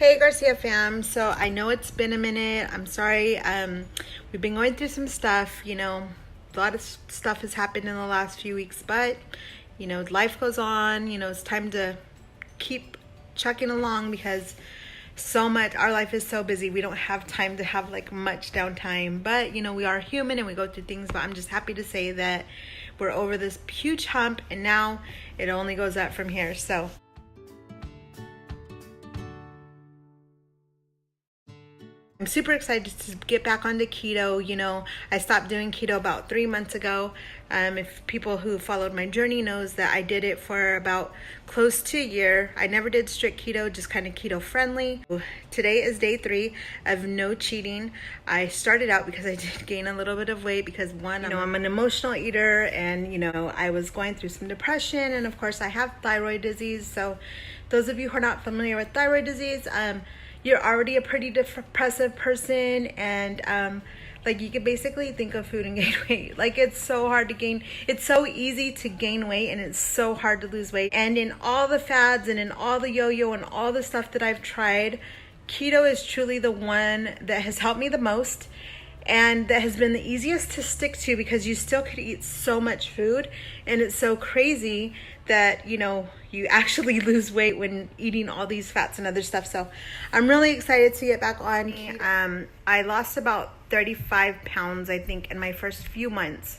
Hey Garcia fam, so I know it's been a minute. I'm sorry. We've been going through some stuff, a lot of stuff has happened in the last few weeks, but life goes on. It's time to keep chucking along because our life is so busy. We don't have time to have like much downtime, but we are human and we go through things. But I'm just happy to say that we're over this huge hump and now it only goes up from here. So I'm super excited to get back onto keto. I stopped doing keto about 3 months ago. If people who followed my journey knows that I did it for about close to a year. I never did strict keto, just kind of keto friendly. Today is day 3 of no cheating. I started out because I did gain a little bit of weight because one, I'm an emotional eater and, I was going through some depression and of course I have thyroid disease. So those of you who are not familiar with thyroid disease, you're already a pretty depressive person and like you could basically think of food and gain weight. Like it's so hard to gain, it's so easy to gain weight and it's so hard to lose weight. And in all the fads and in all the yo-yo and all the stuff that I've tried, keto is truly the one that has helped me the most and that has been the easiest to stick to because you still could eat so much food and it's so crazy that you actually lose weight when eating all these fats and other stuff. So I'm really excited to get back on. I lost about 35 pounds I think in my first few months,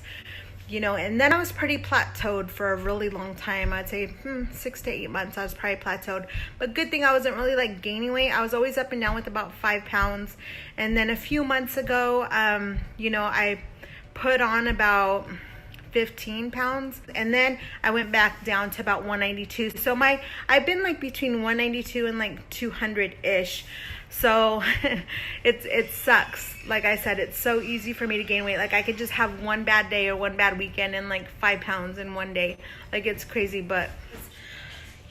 and then I was pretty plateaued for a really long time. I'd say 6 to 8 months I was probably plateaued, but good thing I wasn't really like gaining weight. I was always up and down with about 5 pounds. And then a few months ago I put on about 15 pounds and then I went back down to about 192. So I've been like between 192 and like 200-ish. So it sucks. Like I said, it's so easy for me to gain weight. Like I could just have one bad day or one bad weekend and like 5 pounds in one day. Like it's crazy, but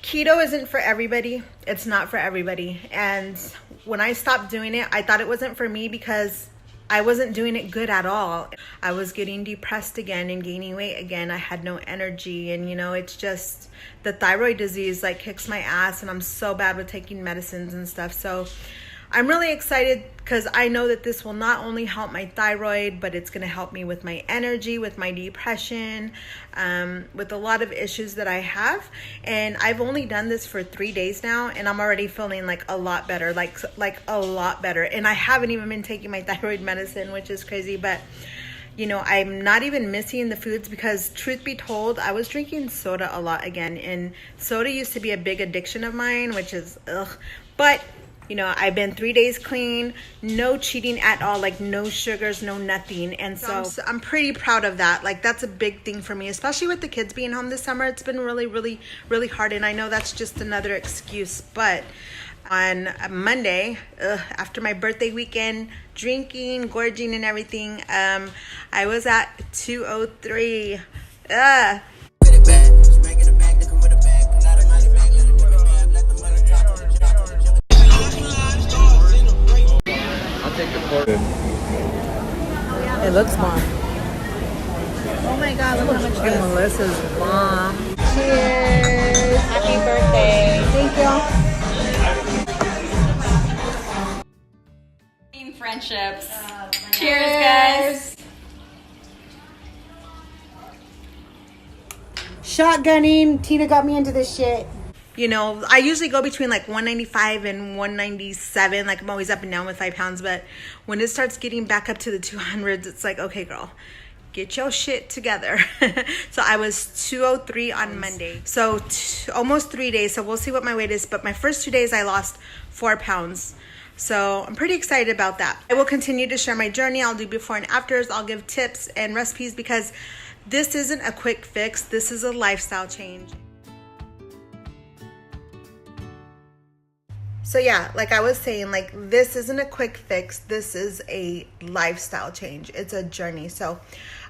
keto isn't for everybody. It's not for everybody. And when I stopped doing it, I thought it wasn't for me because I wasn't doing it good at all. I was getting depressed again and gaining weight again. I had no energy and it's just the thyroid disease like kicks my ass and I'm so bad with taking medicines and stuff. So I'm really excited because I know that this will not only help my thyroid, but it's going to help me with my energy, with my depression, with a lot of issues that I have. And I've only done this for 3 days now and I'm already feeling like a lot better, like a lot better. And I haven't even been taking my thyroid medicine, which is crazy, but I'm not even missing the foods because truth be told, I was drinking soda a lot again. And soda used to be a big addiction of mine, which is ugh. But I've been 3 days clean, no cheating at all, like no sugars, no nothing. And so I'm pretty proud of that. Like that's a big thing for me, especially with the kids being home this summer. It's been really, really, really hard. And I know that's just another excuse, but on Monday, after my birthday weekend, drinking, gorging and everything, I was at 203. It looks bomb. Oh my god, look how much good. Melissa's bomb. Cheers. Happy birthday. Thank you. Friendships. Cheers, guys. Shotgunning. Tina got me into this shit. I usually go between like 195 and 197. Like I'm always up and down with 5 pounds. But when it starts getting back up to the 200s, it's like, okay, girl, get your shit together. So I was 203 on Monday. So almost 3 days. So we'll see what my weight is. But my first 2 days, I lost 4 pounds. So I'm pretty excited about that. I will continue to share my journey. I'll do before and afters. I'll give tips and recipes because this isn't a quick fix. This is a lifestyle change. So yeah, like I was saying, like this isn't a quick fix. This is a lifestyle change. It's a journey. So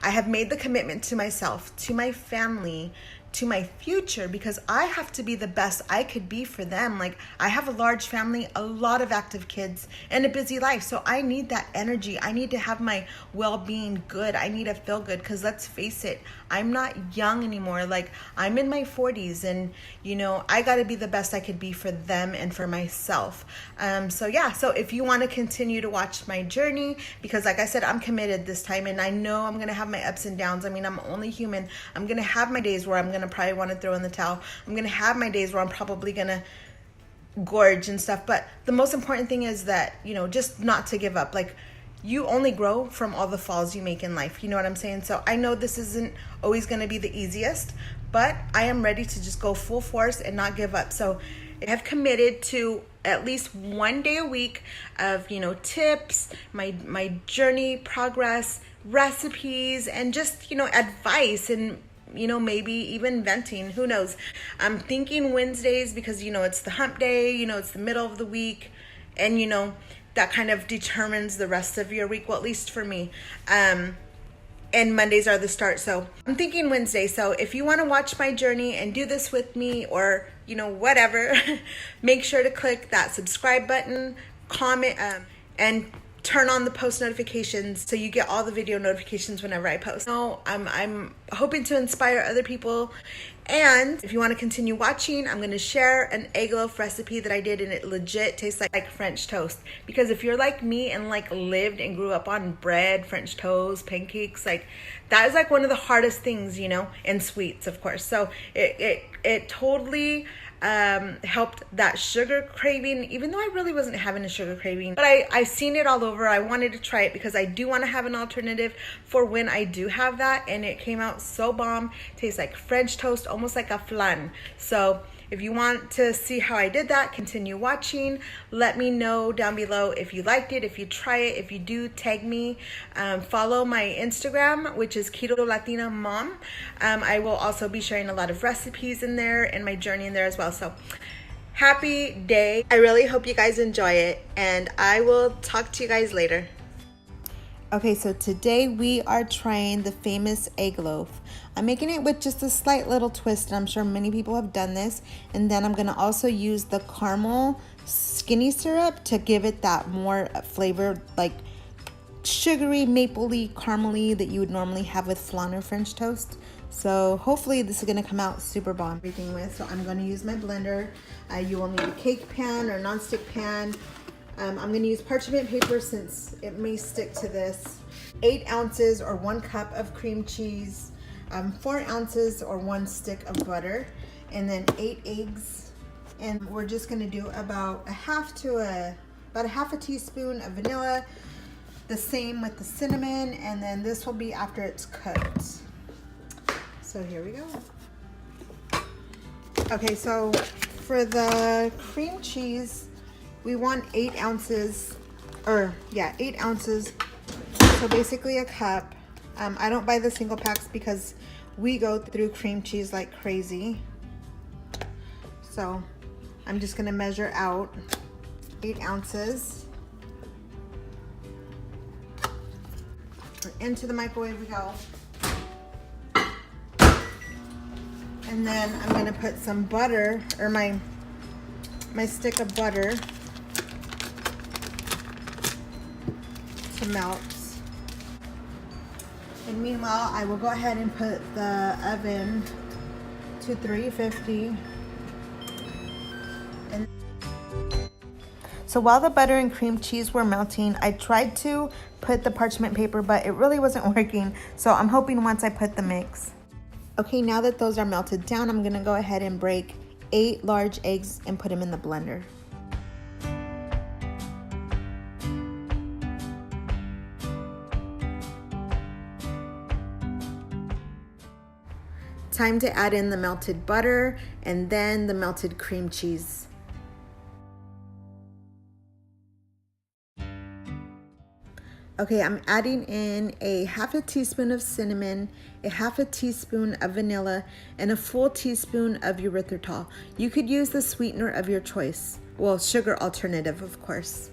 I have made the commitment to myself, to my family, to my future, because I have to be the best I could be for them. Like, I have a large family, a lot of active kids, and a busy life. So I need that energy. I need to have my well-being good. I need to feel good, because let's face it, I'm not young anymore. Like, I'm in my 40s, and you know, I got to be the best I could be for them and for myself. So yeah, so if you want to continue to watch my journey, because like I said, I'm committed this time, and I know I'm going to have my ups and downs. I mean, I'm only human. I'm going to have my days where I'm going to probably want to throw in the towel. I'm going to have my days where I'm probably going to gorge and stuff. But the most important thing is that, you know, just not to give up. Like, you only grow from all the falls you make in life. You know what I'm saying? So I know this isn't always going to be the easiest, but I am ready to just go full force and not give up. So I have committed to at least one day a week of, you know, tips, my journey, progress, recipes, and just, you know, advice, and you know, maybe even venting, who knows. I'm thinking Wednesdays because, you know, it's the hump day, you know, it's the middle of the week, and you know, that kind of determines the rest of your week, well, at least for me. And Mondays are the start. So I'm thinking Wednesday. So if you want to watch my journey and do this with me, or, you know, whatever, make sure to click that subscribe button, comment, and turn on the post notifications so you get all the video notifications whenever I post. So I'm hoping to inspire other people. And if you want to continue watching, I'm going to share an egg loaf recipe that I did, and it legit tastes like French toast. Because if you're like me and like lived and grew up on bread, French toast, pancakes, like that is like one of the hardest things, you know, and sweets, of course. So it totally helped that sugar craving, even though I really wasn't having a sugar craving. But I've seen it all over. I wanted to try it because I do want to have an alternative for when I do have that, and it came out so bomb. Tastes like French toast, almost like a flan. So if you want to see how I did that, continue watching. Let me know down below if you liked it, if you try it. If you do, tag me. Follow my Instagram, which is Keto Latina Mom. I will also be sharing a lot of recipes in there and my journey in there as well. So happy day. I really hope you guys enjoy it, and I will talk to you guys later. Okay, so today we are trying the famous egg loaf. I'm making it with just a slight little twist, and I'm sure many people have done this. And then I'm gonna also use the caramel skinny syrup to give it that more flavor, like sugary, mapley, caramely that you would normally have with flan or French toast. So hopefully this is gonna come out super bomb. Everything with, so I'm gonna use my blender. You will need a cake pan or nonstick pan. I'm going to use parchment paper since it may stick to this. 8 ounces or 1 cup of cream cheese, 4 ounces or 1 stick of butter, and then 8 eggs. And we're just going to do about a half a teaspoon of vanilla. The same with the cinnamon, and then this will be after it's cooked. So here we go. Okay, so for the cream cheese, we want 8 ounces, 8 ounces. So basically a cup. I don't buy the single packs because we go through cream cheese like crazy. So I'm just gonna measure out 8 ounces. Into the microwave we go. And then I'm gonna put some butter, or my stick of butter to melt. And meanwhile, I will go ahead and put the oven to 350. And so while the butter and cream cheese were melting, I tried to put the parchment paper, but it really wasn't working. So I'm hoping once I put the mix. Okay, now that those are melted down, I'm gonna go ahead and break 8 large eggs and put them in the blender. Time to add in the melted butter and then the melted cream cheese. Okay, I'm adding in a half a teaspoon of cinnamon, a half a teaspoon of vanilla, and a full teaspoon of erythritol. You could use the sweetener of your choice. Well, sugar alternative, of course.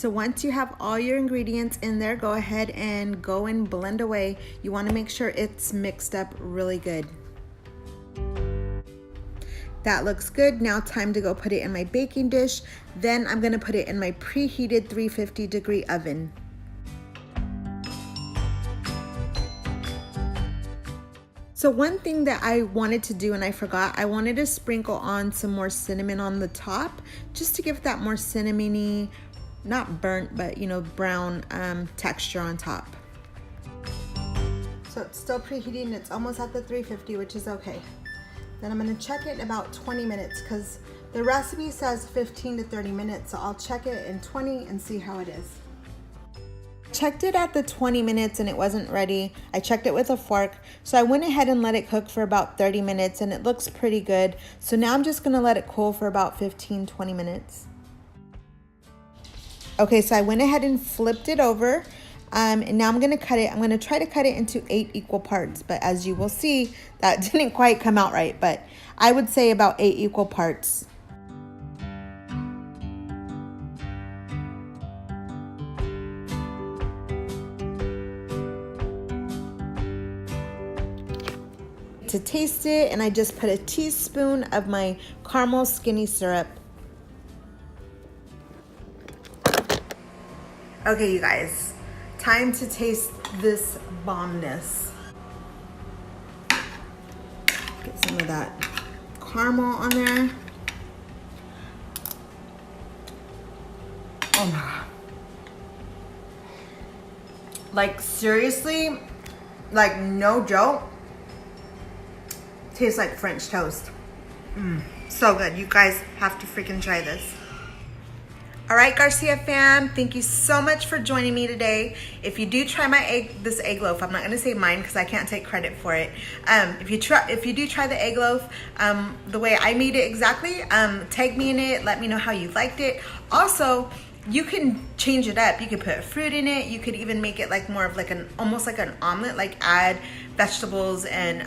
So once you have all your ingredients in there, go ahead and go and blend away. You want to make sure it's mixed up really good. That looks good. Now time to go put it in my baking dish. Then I'm going to put it in my preheated 350-degree oven. So one thing that I wanted to do and I forgot, I wanted to sprinkle on some more cinnamon on the top just to give that more cinnamony, not burnt, but you know, brown texture on top. So it's still preheating. It's almost at the 350, which is okay. Then I'm gonna check it in about 20 minutes because the recipe says 15 to 30 minutes. So I'll check it in 20 and see how it is. Checked it at the 20 minutes and it wasn't ready. I checked it with a fork. So I went ahead and let it cook for about 30 minutes and it looks pretty good. So now I'm just gonna let it cool for about 15-20 minutes. Okay, so I went ahead and flipped it over. And now I'm gonna cut it. I'm gonna try to cut it into 8 equal parts, but as you will see, that didn't quite come out right, but I would say about 8 equal parts. To taste it, and I just put a teaspoon of my caramel skinny syrup. Okay, you guys, time to taste this bombness. Get some of that caramel on there. Oh my God. Like seriously, like no joke. Tastes like French toast. So good. You guys have to freaking try this. All right, Garcia fam, thank you so much for joining me today. If you do try this egg loaf, I'm not gonna say mine because I can't take credit for it. If you do try the egg loaf, the way I made it exactly, tag me in it. Let me know how you liked it. Also, you can change it up. You could put fruit in it. You could even make it like more of like almost like an omelet, like add vegetables and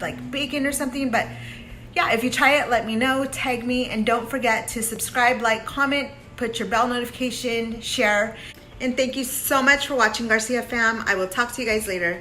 like bacon or something. But yeah, if you try it, let me know, tag me, and don't forget to subscribe, like, comment, put your bell notification, share. And thank you so much for watching, Garcia fam. I will talk to you guys later.